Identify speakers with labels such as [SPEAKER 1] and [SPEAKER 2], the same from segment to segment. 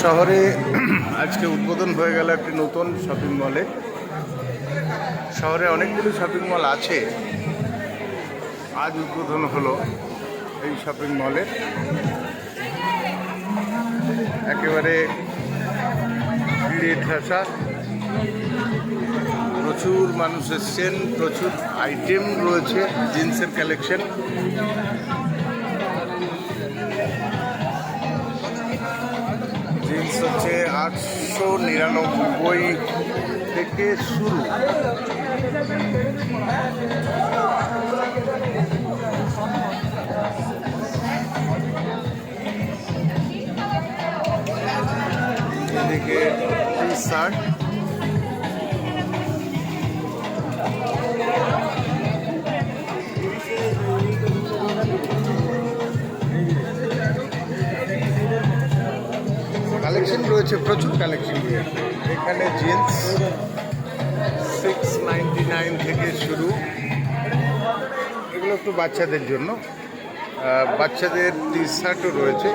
[SPEAKER 1] শহরে আজকে উদ্বোধন হয়ে গেল একটি নতুন শপিং মলে। শহরে অনেকগুলো শপিং মল আছে, আজ উদ্বোধন হলো এই শপিং মলের। একেবারে ভিড়ে ঠাসা, প্রচুর মানুষ এসছেন, প্রচুর আইটেম রয়েছে, জিন্সের কালেকশন। জিন্স হচ্ছে 899 থেকে শুরু। এদিকে টি শার্ট, কালেকশন রয়েছে, প্রচুর কালেকশন রয়েছে এখানে। জিন্স 699 থেকে শুরু। এগুলো একটু বাচ্চাদের জন্য, বাচ্চাদের টি শার্টও রয়েছে।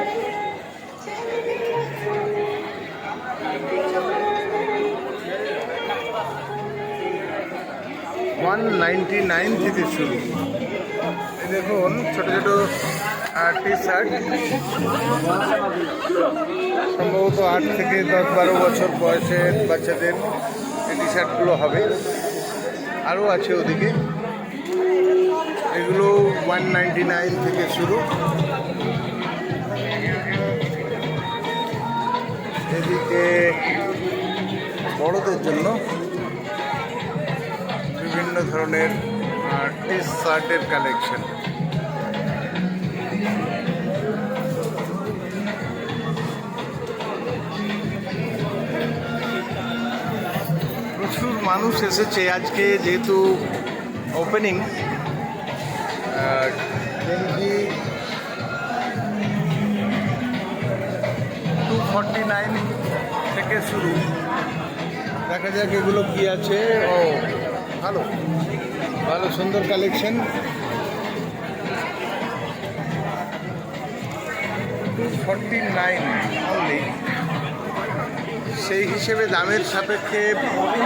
[SPEAKER 1] $199 থেকে শুরু। দেখুন ছোট ছোট টি শার্ট, সম্ভবত 8 থেকে 10-12 বছর বয়সের বাচ্চাদের এই টি শার্টগুলো হবে। আরও আছে ওদিকে, এগুলো 199 থেকে শুরু। এদিকে বড়দের জন্য বিভিন্ন ধরনের টি শার্টের কালেকশন। প্রচুর মানুষ এসেছে আজকে, যেহেতু ওপেনিং। গেঞ্জি 249 থেকে শুরু। দেখা যাক এগুলো কি আছে। ও ভালো ভালো সুন্দর কালেকশন। 249 অনলি। সেই হিসেবে দামের সাপেক্ষে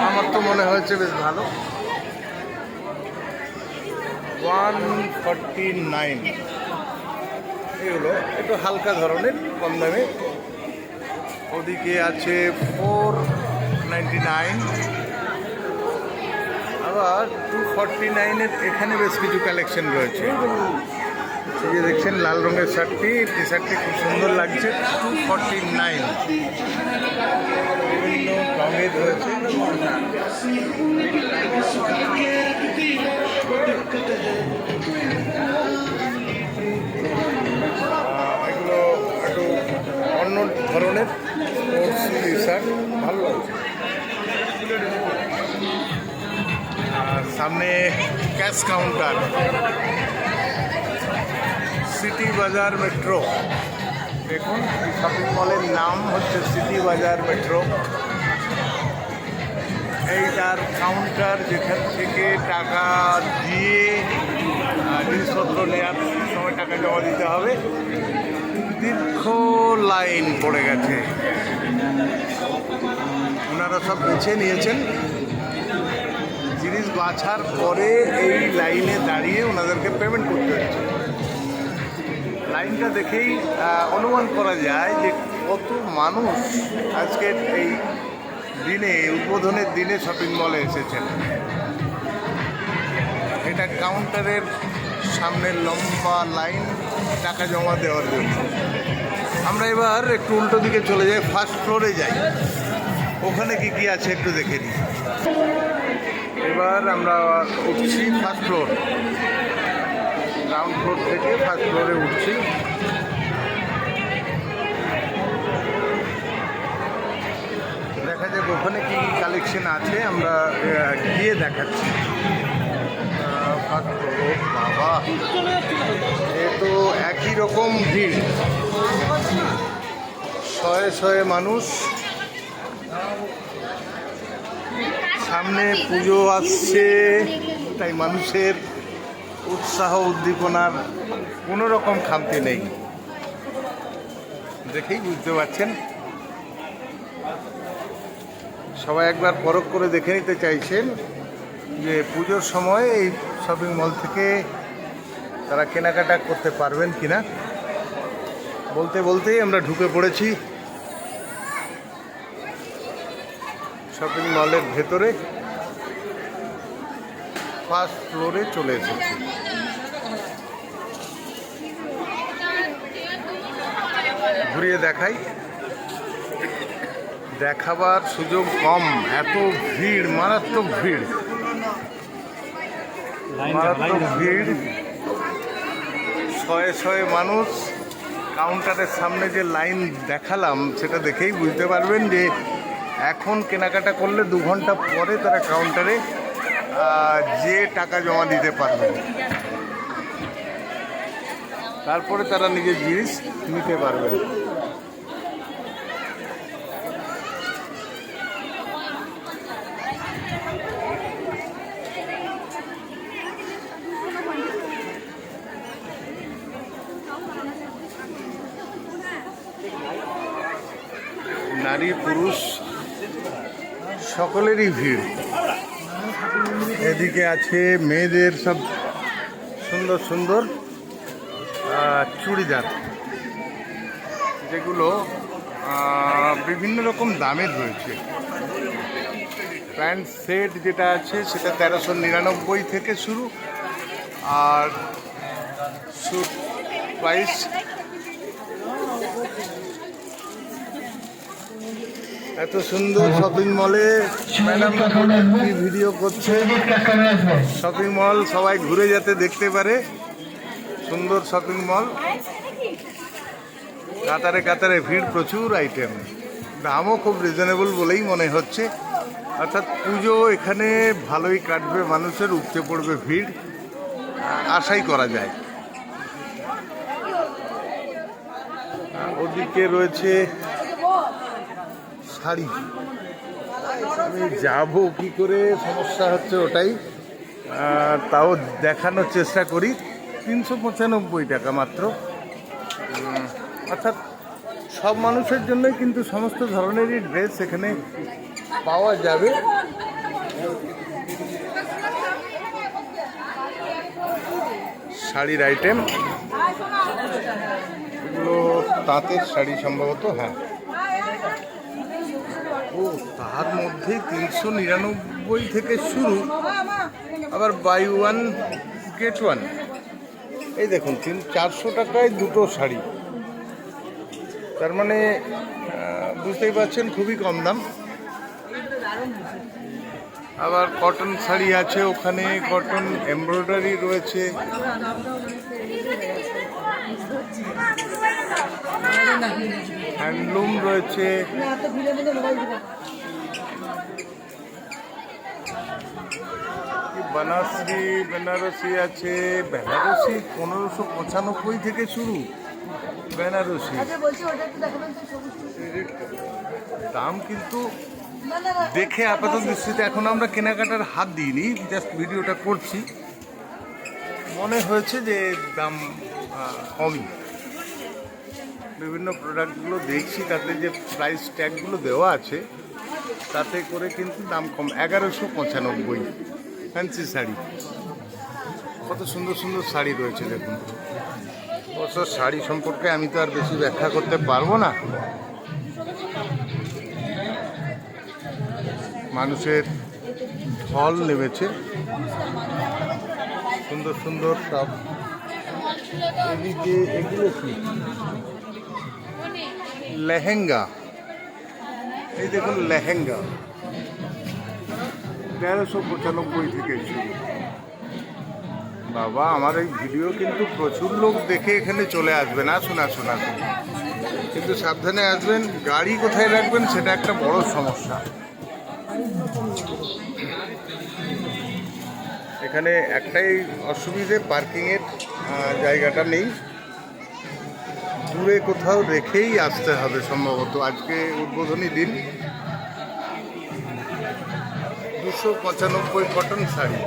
[SPEAKER 1] আমার তো মনে হয়েছে বেশ ভালো। 149 এগুলো একটু হালকা ধরনের, কম দামে। ওদিকে আছে 499। আবার 249-এর এখানে বেশ কিছু কালেকশন রয়েছে। এই যে দেখছেন লাল রঙের শার্টটি, টি শার্টটি খুব সুন্দর লাগছে। 249 বিভিন্ন রঙের রয়েছে। এগুলো একটু অন্য ধরনের টি শার্ট, ভালো লাগছে। সামনে ক্যাশ কাউন্টার, সিটি বাজার মেট্রো। দেখুন শপিং মলের নাম হচ্ছে সিটি বাজার মেট্রো। এইটার কাউন্টার, যেখান থেকে টাকা দিয়ে জিনিসপত্র নেওয়ার সময় টাকা জমা দিতে হবে। দীর্ঘ লাইন পড়ে গেছে, ওনারা সব বেছে নিয়েছেন। জিনিস বাছার পরে এই লাইনে দাঁড়িয়ে ওনাদেরকে পেমেন্ট করতে হচ্ছে। লাইনটা দেখেই অনুমান করা যায় যে কত মানুষ আজকের এই দিনে, উদ্বোধনের দিনে শপিং মলে এসেছেন। এটা কাউন্টারের সামনের লম্বা লাইন টাকা জমা দেওয়ার জন্য। আমরা এবার একটু উল্টো দিকে চলে যাই, ফার্স্ট ফ্লোরে যাই, ওখানে কি কি আছে একটু দেখে নিই। এবার আমরা উঠছি ফার্স্ট ফ্লোর, গ্রাউন্ড ফ্লোর থেকে ফার্স্ট ফ্লোরে উঠছি। দেখা যাক ওখানে কি কি কালেকশন আছে, আমরা গিয়ে দেখাচ্ছি। ফার্স্ট ফ্লোর, বাবা এ তো একই রকম ভিড়, শয়ে শয়ে মানুষ। সামনে পুজো আসছে, তাই মানুষের উৎসাহ উদ্দীপনার কোনো রকম খামতি নেই। দেখেই বুঝতে পারছেন সবাই একবার পরখ করে দেখে নিতে চাইছেন যে পুজোর সময় এই শপিং মল থেকে তারা কেনাকাটা করতে পারবেন কিনা। বলতে বলতেই আমরা ঢুকে পড়েছি শপিং মলের ভেতরে, ফার্স্ট ফ্লোরে চলে এসেছি। ঘুরিয়ে দেখাই, দেখাবার সুযোগ কম, এত ভিড়, মারাত্মক ভিড়, মারাত্মক ভিড়। শয়ে শয়ে মানুষ। কাউন্টারের সামনে যে লাইন দেখালাম সেটা দেখেই বুঝতে পারবেন যে এখন কেনাকাটা করলে 2 ঘন্টা পরে তারা কাউন্টারে যে টাকা জমা দিতে পারবেন, তারপরে তারা নিজের জিনিস নিতে পারবেন। নারী পুরুষ সকলেরই ভিড়। এদিকে আছে মেয়েদের সব সুন্দর সুন্দর চুড়িদার, যেগুলো বিভিন্ন রকম দামের রয়েছে। প্যান্ট সেট যেটা আছে সেটা 1399 থেকে শুরু, আর স্যুট প্রাইস এত সুন্দর শপিং মলে ম্যাডাম কি ভিডিও করছে। শপিং মল সবাই ঘুরে যেতে দেখতে পারে, সুন্দর শপিং মল, কাতারে কাতারে ভিড়, প্রচুর আইটেম, দামও খুব রিজনেবল বলেই মনে হচ্ছে। অর্থাৎ পুজো এখানে ভালোই কাটবে, মানুষের উপচে পড়বে ভিড়, আশাই করা যায়। ওদিকে রয়েছে শাড়ি, আমি যাবো কি করে, সমস্যা হচ্ছে ওটাই। তাও দেখানোর চেষ্টা করি। 395 টাকা মাত্র, অর্থাৎ সব মানুষের জন্যই কিন্তু সমস্ত ধরনেরই ড্রেস এখানে পাওয়া যাবে। শাড়ির আইটেম, এগুলো তাঁতের শাড়ি সম্ভবত, হ্যাঁ। ও তার মধ্যে 399 থেকে শুরু, আবার বাই 1 get 1। এই দেখুন 400 টাকায় 2টো শাড়ি, তার মানে বুঝতেই পারছেন খুবই কম দাম। আবার কটন শাড়ি আছে ওখানে, কটন এমব্রয়ডারি রয়েছে, হ্যান্ডলুম রয়েছে, বেনারসি আছে। বেনারসি 1595 থেকে শুরু, বেনারসি দাম কিন্তু দেখে আপাতত দৃষ্টিতে, এখন আমরা কেনাকাটার হাত দিইনি, জাস্ট ভিডিওটা করছি, মনে হয়েছে যে দাম কমই। বিভিন্ন প্রোডাক্টগুলো দেখছি তাতে যে প্রাইস ট্যাগগুলো দেওয়া আছে তাতে করে কিন্তু দাম কম। 1195 ফ্যান্সি শাড়ি, কত সুন্দর সুন্দর শাড়ি রয়েছে দেখুন। অবশ্য শাড়ি সম্পর্কে আমি তো আর বেশি ব্যাখ্যা করতে পারবো না, মানুষের ঢল নেমেছে, সুন্দর সুন্দর সব। এদিকে এগুলো কি লেহেঙ্গা, এই দেখুন লেহেঙ্গা 1395 থেকে শুরু। বাবা, আমার এই ভিডিও কিন্তু প্রচুর লোক দেখে এখানে চলে আসবেন। আসুন আসুন আসুন, কিন্তু সাবধানে আসবেন, গাড়ি কোথায় রাখবেন সেটা একটা বড় সমস্যা। এখানে একটাই অসুবিধে, পার্কিংয়ের জায়গাটা নেই, দূরে কোথাও রেখেই আসতে হবে সম্ভবত। আজকে উদ্বোধনী দিন। 295 কটন শাড়ি,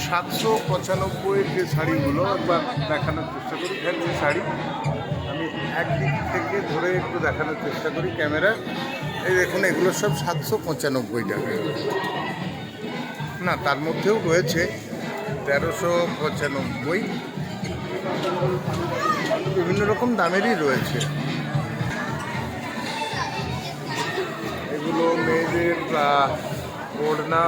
[SPEAKER 1] 795 যে শাড়িগুলো একবার দেখানোর চেষ্টা করি। ফ্যান্সি শাড়ি আমি একদিক থেকে ধরে একটু দেখানোর চেষ্টা করি ক্যামেরা। এই দেখুন, এগুলো সব 795 টাকা। না, তার মধ্যেও রয়েছে 1395, বিভিন্ন রকম দামেরই রয়েছে। এগুলো মেয়েদের ওড়না,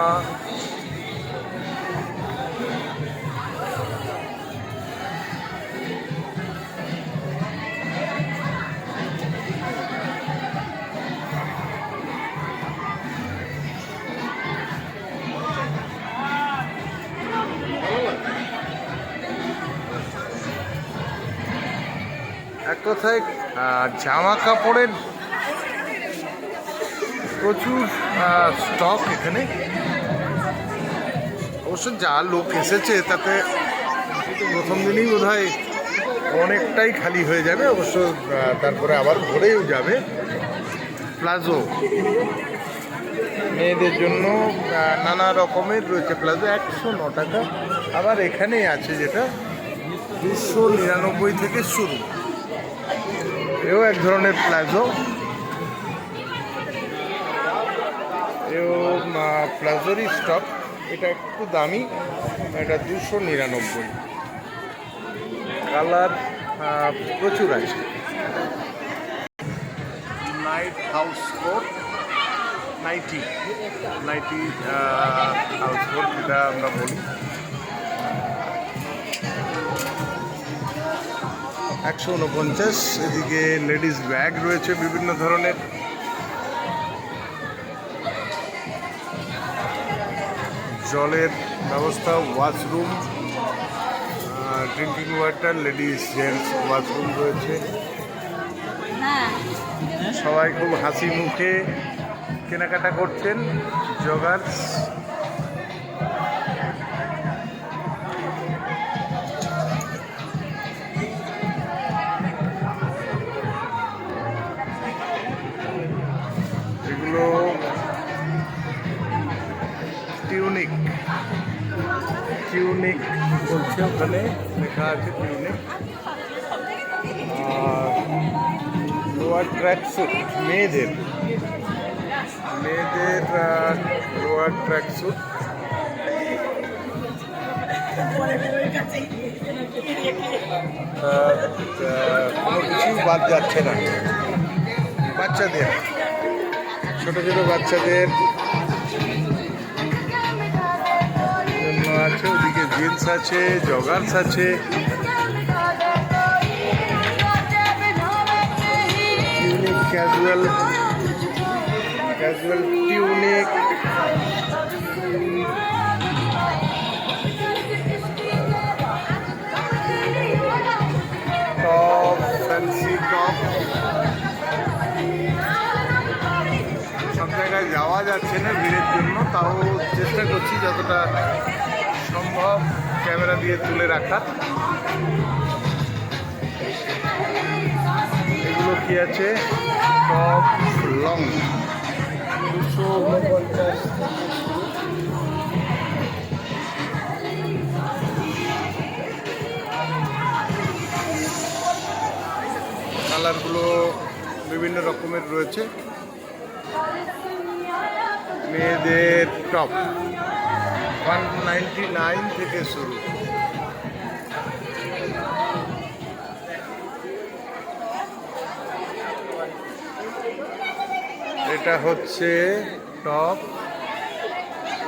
[SPEAKER 1] এক কথায় জামা কাপড়ের প্রচুর স্টক এখানে। অবশ্য যা লোক এসেছে তাতে প্রথম দিনই বোধহয় অনেকটাই খালি হয়ে যাবে, অবশ্য তারপরে আবার ভরেও যাবে। প্লাজো মেয়েদের জন্য নানা রকমের রয়েছে। প্লাজো 109 টাকা। আবার এখানেই আছে যেটা 299 থেকে শুরু, এও এক ধরনের প্লাজো। এও প্লাজোরই স্টক। এটা একটু দামি, এটা 299। কালার প্রচুর আছে। Night house coat, nighty house coat যেটা আমরা বলি, 149। এদিকে লেডিস ব্যাগ রয়েছে বিভিন্ন ধরনের। জলের ব্যবস্থা, washroom, drinking water, ladies gents washroom রয়েছে। সবাই খুব হাসি মুখে কেনাকাটা করছেন। জগার্স, এগুলো টিউনিক বলছে, ওখানে লেখা আছে টিউনিক। আর লোয়ার ট্র্যাক স্যুট, মেয়েদের লোয়ার ট্র্যাক স্যুট। কোনো কিছুই বাদ যাচ্ছে না। বাচ্চাদের, ছোট ছোট বাচ্চাদের জন্য আছে। ওদিকে জিন্স আছে, জগার্স আছে। Tunic, casual tunic. Top, fancy top. সব জায়গায় যাওয়া যাচ্ছে না ভিড়ের জন্য, তাও চেষ্টা করছি যতটা সম্ভব ক্যামেরা দিয়ে তুলে রাখার। এগুলো কি আছে? Top long, 249। কালারগুলো বিভিন্ন রকমের রয়েছে। মেয়েদের টপ 199 থেকে শুরু। এটা হচ্ছে টপ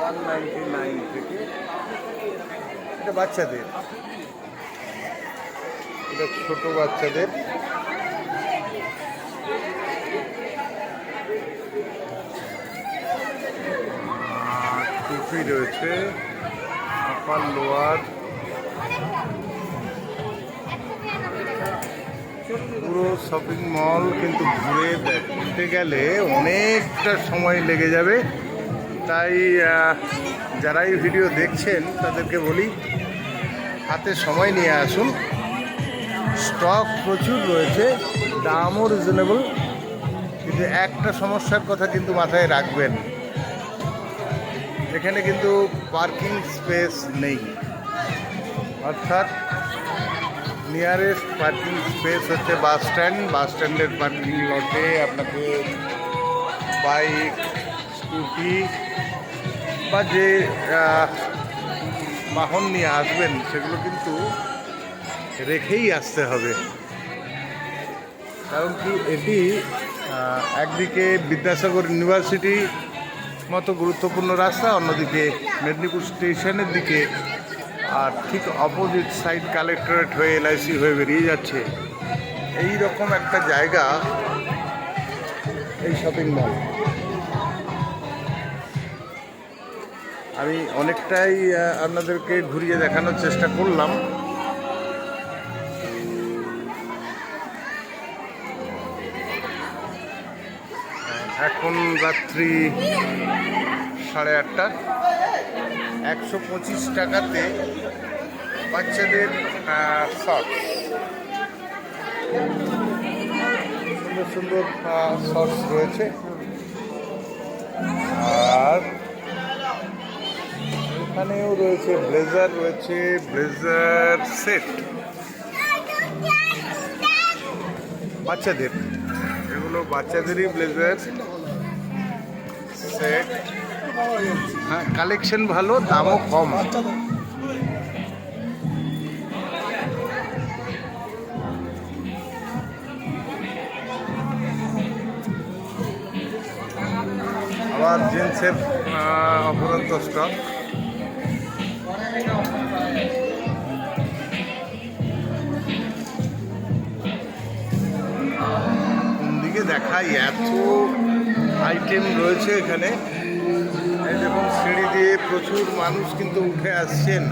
[SPEAKER 1] 199 থেকে। এটা বাচ্চাদের, এটা ছোট বাচ্চাদের। টুপি রয়েছে, আপার লোয়ার। পুরো শপিং মল কিন্তু ঘুরে দেখতে গেলে অনেকটা সময় লেগে যাবে। তাই যারা এই ভিডিও দেখছেন তাদেরকে বলি, হাতে সময় নিয়ে আসুন। স্টক প্রচুর রয়েছে, দামও রিজনেবল। কিন্তু একটা সমস্যার কথা কিন্তু মাথায় রাখবেন, এখানে কিন্তু পার্কিং স্পেস নেই, অর্থাৎ নিয়ারেস্ট পার্কিং স্পেস হচ্ছে বাস স্ট্যান্ড। বাস স্ট্যান্ডের পার্কিং লটে আপনাকে বাইক, স্কুটি বা যে বাহন নিয়ে আসবেন সেগুলো কিন্তু রেখেই আসতে হবে। কারণ কি, এটি একদিকে বিদ্যাসাগর ইউনিভার্সিটি মতো গুরুত্বপূর্ণ রাস্তা, অন্যদিকে মেদিনীপুর স্টেশনের দিকে, আর ঠিক অপোজিট সাইড কালেক্টরেট হয়ে এলআইসি হয়ে বেরিয়ে যাচ্ছে। এই রকম একটা জায়গা এই শপিং মল। আমি অনেকটাই আপনাদেরকে ঘুরিয়ে দেখানোর চেষ্টা করলাম। এখন রাত্রি 8:30। 125 টাকাতে বাচ্চাদের শর্টস, সুন্দর সুন্দর শর্টস রয়েছে। আর এখানেও রয়েছে ব্লেজার, রয়েছে ব্লেজার সেট বাচ্চাদের। এগুলো বাচ্চাদেরই ব্লেজার সেট। হ্যাঁ, কালেকশন ভালো, দামও কম। আবার জিন্সের অপরন্ত স্টক। কোনদিকে দেখাই, এত আইটেম রয়েছে এখানে। এই দেখুন, সিঁড়ি দিয়ে প্রচুর মানুষ কিন্তু উঠে আসছেন।